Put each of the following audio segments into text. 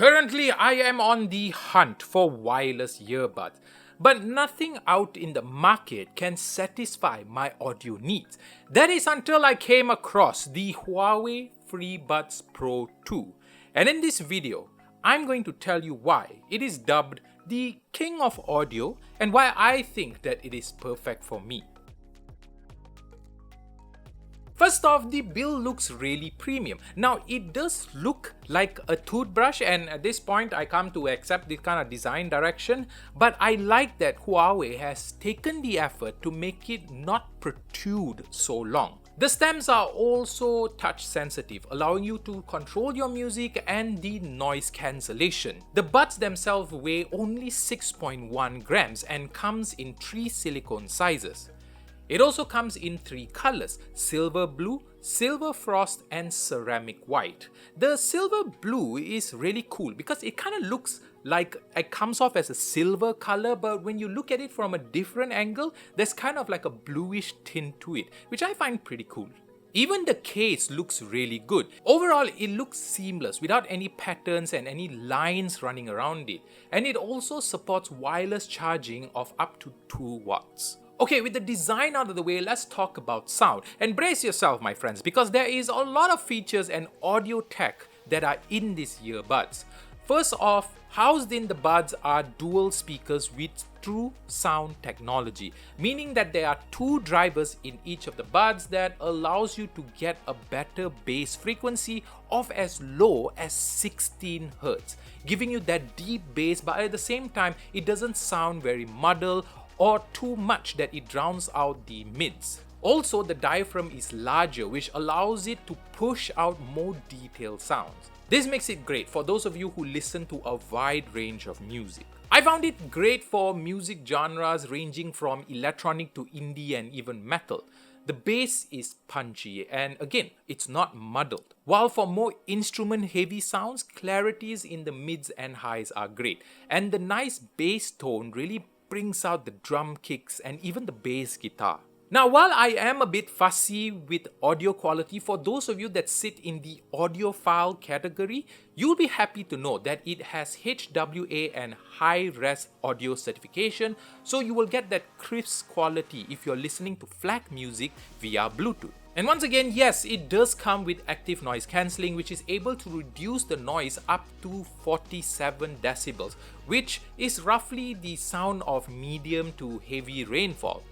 Currently, I am on the hunt for wireless earbuds, but nothing out in the market can satisfy my audio needs. That is until I came across the HUAWEI FreeBuds Pro 2. And in this video, I'm going to tell you why it is dubbed the king of audio and why I think that it is perfect for me. First off, the build looks really premium. Now, it does look like a toothbrush, and at this point I come to accept this kind of design direction, but I like that HUAWEI has taken the effort to make it not protrude so long. The stems are also touch sensitive, allowing you to control your music and the noise cancellation. The buds themselves weigh only 6.1 grams and comes in 3 silicone sizes. It also comes in 3 colors: silver blue, silver frost, and ceramic white. The silver blue is really cool because it kind of looks like it comes off as a silver color, but when you look at it from a different angle, there's kind of like a bluish tint to it, which I find pretty cool. Even the case looks really good. Overall, it looks seamless without any patterns and any lines running around it. And it also supports wireless charging of up to 2 watts. Okay, with the design out of the way, let's talk about sound. And brace yourself, my friends, because there is a lot of features and audio tech that are in these earbuds. First off, housed in the buds are dual speakers with true sound technology, meaning that there are 2 drivers in each of the buds that allows you to get a better bass frequency of as low as 16 Hz, giving you that deep bass, but at the same time, it doesn't sound very muddled or too much that it drowns out the mids. Also, the diaphragm is larger, which allows it to push out more detailed sounds. This makes it great for those of you who listen to a wide range of music. I found it great for music genres ranging from electronic to indie and even metal. The bass is punchy and again, it's not muddled. While for more instrument-heavy sounds, clarities in the mids and highs are great. And the nice bass tone really brings out the drum kicks and even the bass guitar. Now, while I am a bit fussy with audio quality, for those of you that sit in the audiophile category, you'll be happy to know that it has HUAWEI and high-res audio certification, so you will get that crisp quality if you're listening to FLAC music via Bluetooth. And once again, yes, it does come with active noise cancelling, which is able to reduce the noise up to 47 decibels, which is roughly the sound of medium to heavy rainfall.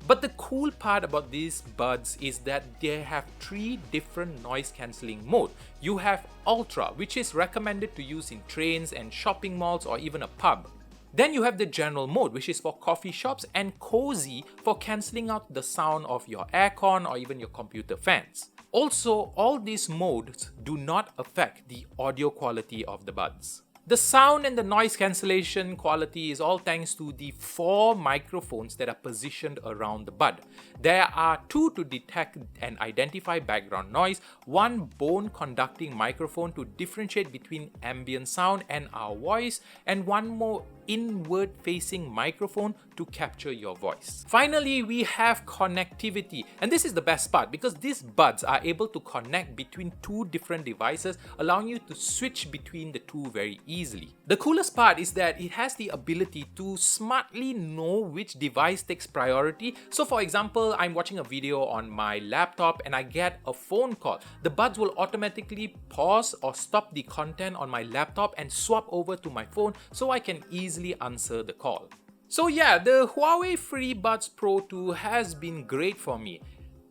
But the cool part about these buds is that they have 3 different noise cancelling modes. You have Ultra, which is recommended to use in trains and shopping malls or even a pub. Then you have the general mode, which is for coffee shops, and Cozy for cancelling out the sound of your aircon or even your computer fans. Also, all these modes do not affect the audio quality of the buds. The sound and the noise cancellation quality is all thanks to the 4 microphones that are positioned around the bud. There are 2 to detect and identify background noise, 1 bone conducting microphone to differentiate between ambient sound and our voice, and 1 more inward facing microphone to capture your voice. Finally, we have connectivity, and this is the best part because these buds are able to connect between 2 different devices, allowing you to switch between the 2 very easily. The coolest part is that it has the ability to smartly know which device takes priority. So for example, I'm watching a video on my laptop and I get a phone call. The buds will automatically pause or stop the content on my laptop and swap over to my phone so I can easily answer the call. So yeah, the HUAWEI FreeBuds Pro 2 has been great for me.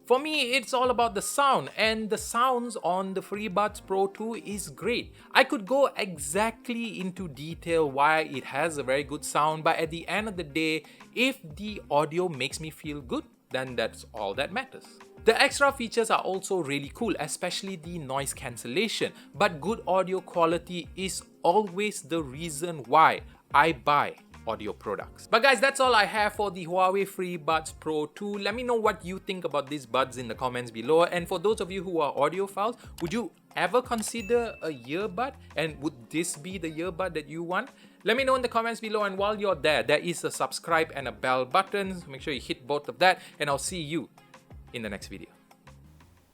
For me, it's all about the sound, and the sounds on the FreeBuds Pro 2 is great. I could go exactly into detail why it has a very good sound, but at the end of the day, if the audio makes me feel good, then that's all that matters. The extra features are also really cool, especially the noise cancellation, but good audio quality is always the reason why I buy audio products. But guys, that's all I have for the HUAWEI FreeBuds Pro 2. Let me know what you think about these buds in the comments below. And for those of you who are audiophiles, would you ever consider a earbud? And would this be the earbud that you want? Let me know in the comments below. And while you're there, there is a subscribe and a bell button. So make sure you hit both of that, and I'll see you in the next video.